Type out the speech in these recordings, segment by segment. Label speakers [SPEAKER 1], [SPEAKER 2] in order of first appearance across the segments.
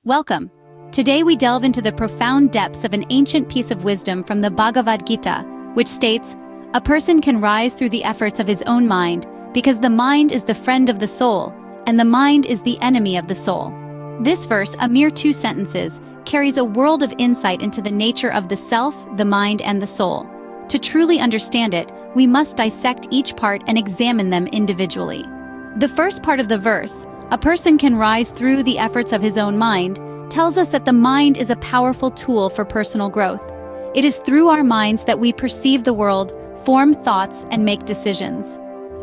[SPEAKER 1] Welcome. Today we delve into the profound depths of an ancient piece of wisdom from the Bhagavad Gita, which states, "A person can rise through the efforts of his own mind, because the mind is the friend of the soul, and the mind is the enemy of the soul." This verse, a mere 2 sentences, carries a world of insight into the nature of the self, the mind, and the soul. To truly understand it, we must dissect each part and examine them individually. The first part of the verse, "A person can rise through the efforts of his own mind," tells us that the mind is a powerful tool for personal growth. It is through our minds that we perceive the world, form thoughts, and make decisions.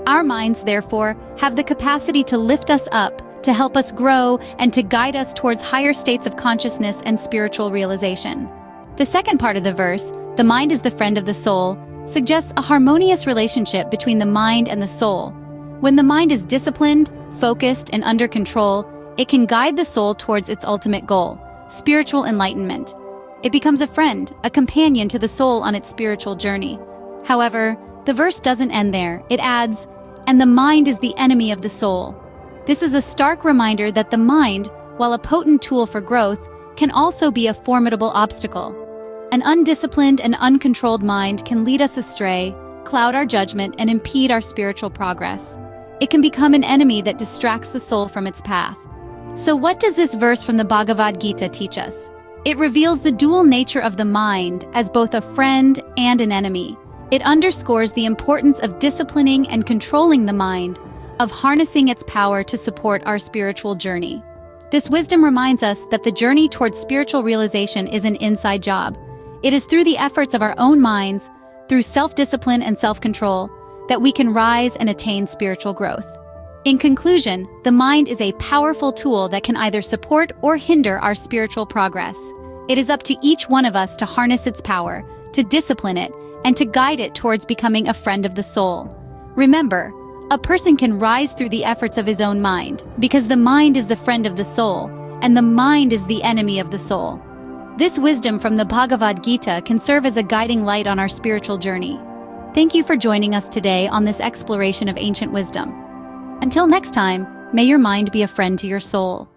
[SPEAKER 1] Our minds, therefore, have the capacity to lift us up, to help us grow, and to guide us towards higher states of consciousness and spiritual realization. The second part of the verse, "The mind is the friend of the soul," suggests a harmonious relationship between the mind and the soul. When the mind is disciplined, focused, and under control, it can guide the soul towards its ultimate goal, spiritual enlightenment. It becomes a friend, a companion to the soul on its spiritual journey. However, the verse doesn't end there. It adds, "And the mind is the enemy of the soul." This is a stark reminder that the mind, while a potent tool for growth, can also be a formidable obstacle. An undisciplined and uncontrolled mind can lead us astray, cloud our judgment, and impede our spiritual progress. It can become an enemy that distracts the soul from its path. So what does this verse from the Bhagavad Gita teach us? It reveals the dual nature of the mind as both a friend and an enemy. It underscores the importance of disciplining and controlling the mind, of harnessing its power to support our spiritual journey. This wisdom reminds us that the journey towards spiritual realization is an inside job. It is through the efforts of our own minds, through self-discipline and self-control, that we can rise and attain spiritual growth. In conclusion, the mind is a powerful tool that can either support or hinder our spiritual progress. It is up to each one of us to harness its power, to discipline it, and to guide it towards becoming a friend of the soul. Remember, a person can rise through the efforts of his own mind, because the mind is the friend of the soul, and the mind is the enemy of the soul. This wisdom from the Bhagavad Gita can serve as a guiding light on our spiritual journey. Thank you for joining us today on this exploration of ancient wisdom. Until next time, may your mind be a friend to your soul.